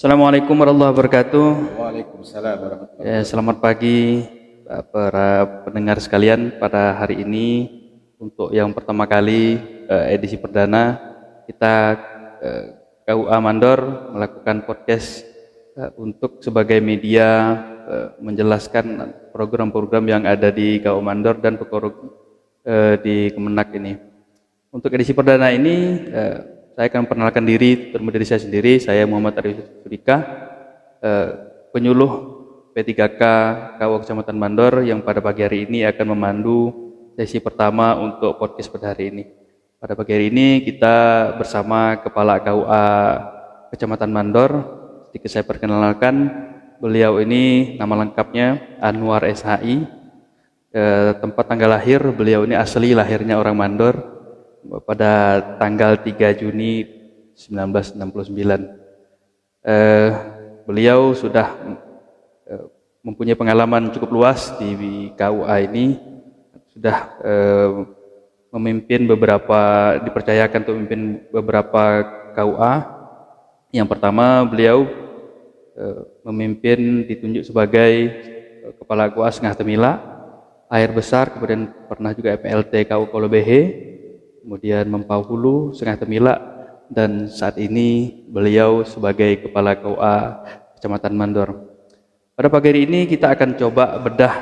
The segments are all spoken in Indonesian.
Assalamualaikum warahmatullahi wabarakatuh. Waalaikumsalam warahmatullahi Selamat pagi para pendengar sekalian. Pada hari ini untuk yang pertama kali edisi perdana kita eh, KUA Mandor melakukan podcast untuk sebagai media menjelaskan program-program yang ada di KUA Mandor dan di Kemenak ini. Untuk edisi perdana ini saya akan memperkenalkan diri terlebih dari saya sendiri. Saya Muhammad Arif Sudika, penyuluh P3K KUA Kecamatan Mandor yang pada pagi hari ini akan memandu sesi pertama untuk podcast pada hari ini. Pada pagi hari ini kita bersama Kepala KUA Kecamatan Mandor. Sedikit saya perkenalkan, beliau ini nama lengkapnya Anwar SHI. Tempat tanggal lahir beliau ini asli lahirnya orang Mandor pada tanggal 3 Juni 1969. Beliau sudah mempunyai pengalaman cukup luas di KUA ini, sudah dipercayakan untuk memimpin beberapa KUA. Yang pertama beliau ditunjuk sebagai Kepala KUA Sengah Temila, Air Besar, kemudian pernah juga MLT KUA Kolobehe, kemudian Mempau Hulu, Sengah Temila, dan saat ini beliau sebagai Kepala KUA Kecamatan Mandor. Pada pagi hari ini kita akan coba bedah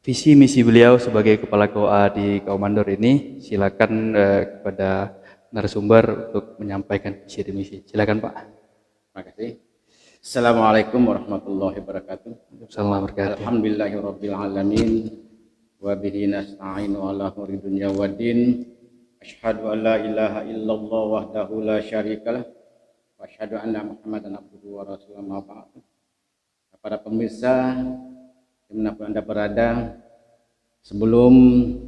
visi misi beliau sebagai Kepala KUA di KUA Mandor ini. Silakan kepada narasumber untuk menyampaikan visi dan misi. Silakan Pak. Terima kasih. Assalamualaikum warahmatullahi wabarakatuh. Assalamualaikum. Alhamdulillahirabbil alamin. Wa bihi nasta'inu ala umuri dunya waddin. Asyhadu an la ilaha illallah wahdahu la syarikalah wa asyhadu anna Muhammadan abduhu wa rasuluhu ma ba'd. Para pemirsa dimanapun Anda berada, sebelum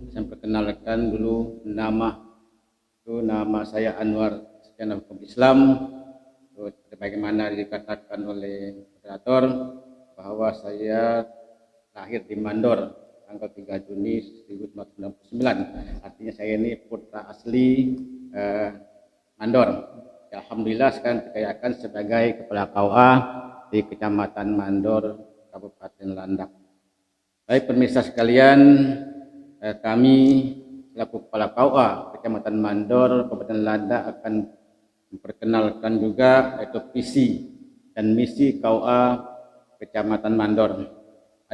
saya perkenalkan dulu nama saya Anwar Sarjana Hukum Islam. Bagaimana dikatakan oleh moderator bahwa saya lahir di Mandor tanggal 3 Juni 1999. Artinya saya ini putra asli Mandor. Alhamdulillah sekarang dikayakan sebagai Kepala KUA di Kecamatan Mandor, Kabupaten Landak. Baik pemirsa sekalian, kami selaku Kepala KUA Kecamatan Mandor, Kabupaten Landak akan memperkenalkan juga yaitu visi dan misi KUA Kecamatan Mandor.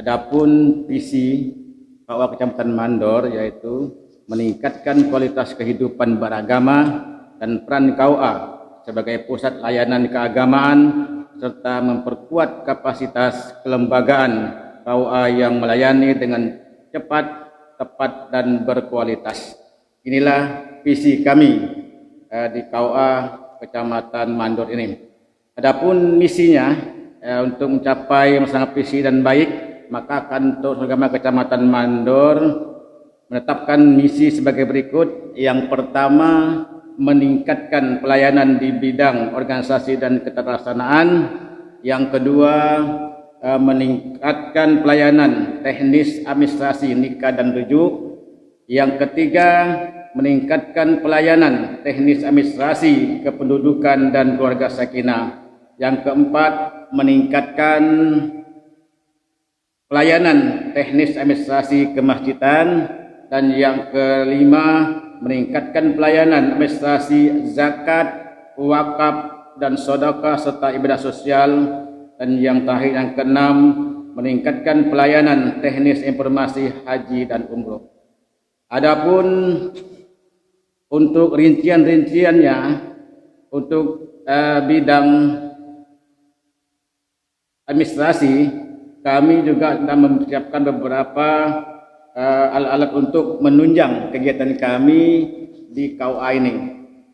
Adapun visi KUA Kecamatan Mandor yaitu meningkatkan kualitas kehidupan beragama dan peran KUA sebagai pusat layanan keagamaan serta memperkuat kapasitas kelembagaan KUA yang melayani dengan cepat, tepat, dan berkualitas. Inilah visi kami di KUA Kecamatan Mandor ini. Adapun misinya untuk mencapai masalah visi dan baik, maka Kantor Agama Kecamatan Mandor menetapkan misi sebagai berikut. Yang pertama, meningkatkan pelayanan di bidang organisasi dan keterlaksanaan. Yang kedua, meningkatkan pelayanan teknis administrasi nikah dan rujuk. Yang ketiga, meningkatkan pelayanan teknis administrasi kependudukan dan keluarga sakinah. Yang keempat, meningkatkan pelayanan teknis administrasi kemasjidan. Dan yang kelima, meningkatkan pelayanan administrasi zakat, wakaf, dan sedekah serta ibadah sosial. Dan yang terakhir, yang keenam, meningkatkan pelayanan teknis informasi haji dan umroh. Adapun untuk rincian-rinciannya, untuk bidang administrasi, kami juga sedang mempersiapkan beberapa alat-alat untuk menunjang kegiatan kami di KUA ini.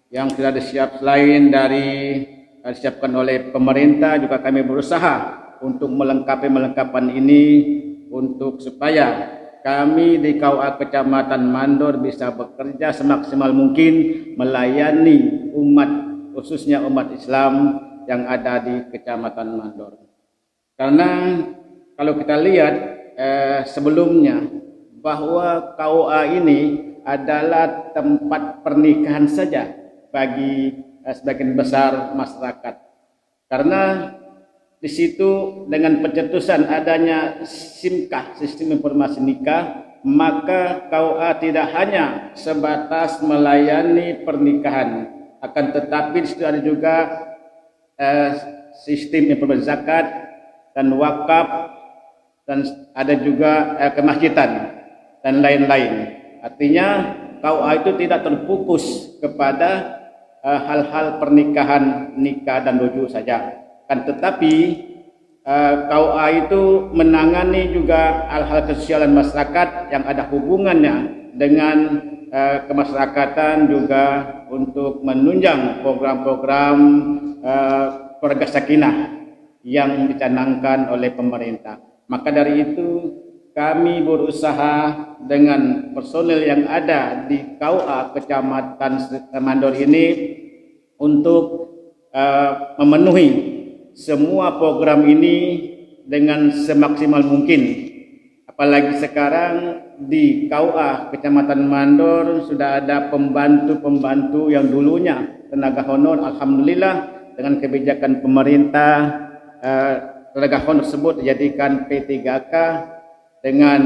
Yang sudah disiap selain dari disiapkan oleh pemerintah, juga kami berusaha untuk melengkapan ini untuk supaya kami di KUA Kecamatan Mandor bisa bekerja semaksimal mungkin melayani umat, khususnya umat Islam yang ada di Kecamatan Mandor. Karena kalau kita lihat sebelumnya bahwa KUA ini adalah tempat pernikahan saja bagi sebagian besar masyarakat. Karena di situ dengan pencetusan adanya SIMKah, sistem informasi nikah, maka KUA tidak hanya sebatas melayani pernikahan, akan tetapi di situ ada juga sistem informasi zakat dan wakaf, dan ada juga kemasjidan dan lain-lain. Artinya KUA itu tidak terfokus kepada hal-hal pernikahan, nikah dan rujuk saja. Kan tetapi KUA itu menangani juga hal-hal kesosialan masyarakat yang ada hubungannya dengan kemasyarakatan, juga untuk menunjang program-program keluarga sakinah yang dicanangkan oleh pemerintah. Maka dari itu kami berusaha dengan personel yang ada di KUA Kecamatan Mandor ini untuk memenuhi semua program ini dengan semaksimal mungkin. Apalagi sekarang di KUA Kecamatan Mandor sudah ada pembantu-pembantu yang dulunya tenaga honor. Alhamdulillah dengan kebijakan pemerintah, tenaga honor tersebut dijadikan P3K dengan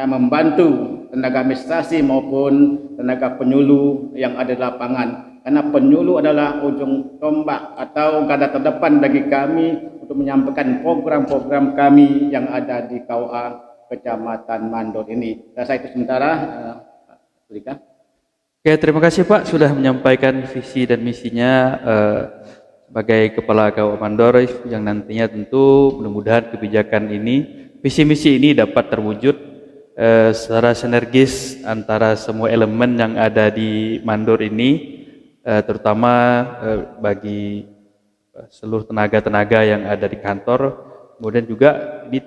membantu tenaga administrasi maupun tenaga penyuluh yang ada di lapangan. Karena penyuluh adalah ujung tombak atau garda terdepan bagi kami untuk menyampaikan program-program kami yang ada di KUA Kecamatan Mandor ini. Saya itu sementara. Oke, terima kasih Pak sudah menyampaikan visi dan misinya sebagai Kepala KUA Mandor yang nantinya tentu mudah-mudahan kebijakan ini, visi misi ini dapat terwujud secara sinergis antara semua elemen yang ada di Mandor ini, terutama bagi seluruh tenaga-tenaga yang ada di kantor. Kemudian juga ini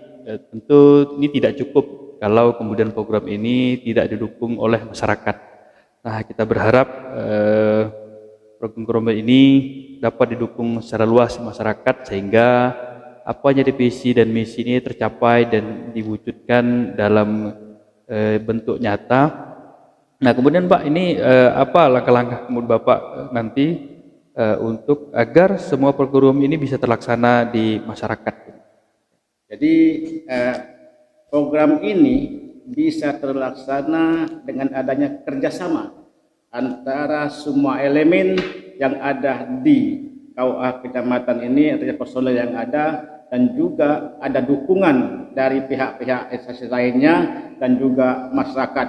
tentu ini tidak cukup kalau kemudian program ini tidak didukung oleh masyarakat. Nah, kita berharap program ini dapat didukung secara luas masyarakat sehingga apa yang jadi visi dan misi ini tercapai dan diwujudkan dalam bentuk nyata. Nah, kemudian Pak, ini apa langkah-langkah kemudian Bapak nanti untuk agar semua program ini bisa terlaksana di masyarakat? Jadi program ini bisa terlaksana dengan adanya kerjasama antara semua elemen yang ada di KUA Kecamatan ini, artinya personel yang ada, dan juga ada dukungan dari pihak-pihak instansi lainnya dan juga masyarakat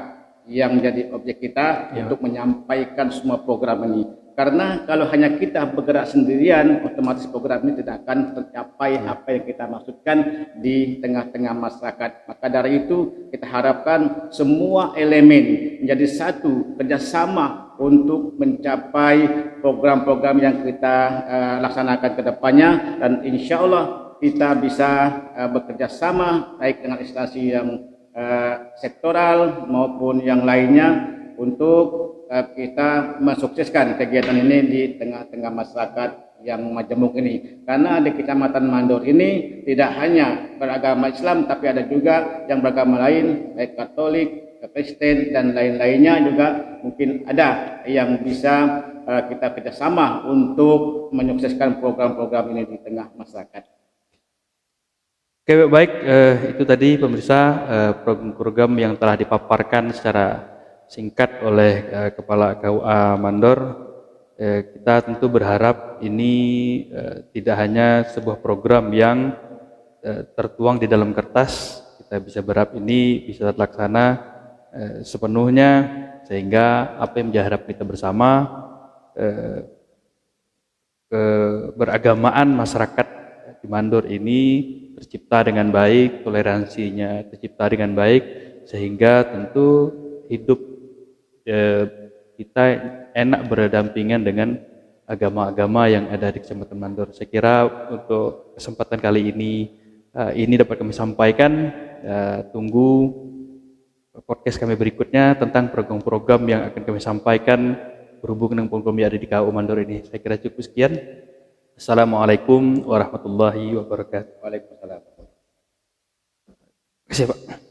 yang menjadi objek kita untuk menyampaikan semua program ini. Karena kalau hanya kita bergerak sendirian, otomatis program ini tidak akan tercapai apa yang kita maksudkan di tengah-tengah masyarakat. Maka dari itu kita harapkan semua elemen menjadi satu, kerjasama untuk mencapai program-program yang kita laksanakan ke depannya, dan insya Allah kita bisa bekerja sama baik dengan instansi yang sektoral maupun yang lainnya untuk kita mensukseskan kegiatan ini di tengah-tengah masyarakat yang majemuk ini. Karena di Kecamatan Mandor ini tidak hanya beragama Islam, tapi ada juga yang beragama lain, baik Katolik, Kristen dan lain-lainnya juga mungkin ada yang bisa kita kerjasama untuk menyukseskan program-program ini di tengah masyarakat. Oke, baik, itu tadi pemirsa program-program yang telah dipaparkan secara singkat oleh Kepala KUA Mandor. Kita tentu berharap ini tidak hanya sebuah program yang tertuang di dalam kertas. Kita bisa berharap ini bisa terlaksana sepenuhnya, sehingga apa yang menjadi harapan kita bersama, keberagamaan masyarakat di Mandor ini tercipta dengan baik, toleransinya tercipta dengan baik, sehingga tentu hidup kita enak berdampingan dengan agama-agama yang ada di Kecamatan Mandor. Saya kira untuk kesempatan kali ini dapat kami sampaikan. Tunggu podcast kami berikutnya tentang program-program yang akan kami sampaikan berhubungan dengan program yang ada di KUA Mandor ini. Saya kira cukup sekian. Assalamualaikum warahmatullahi wabarakatuh. Waalaikumsalam. Terima kasih Pak.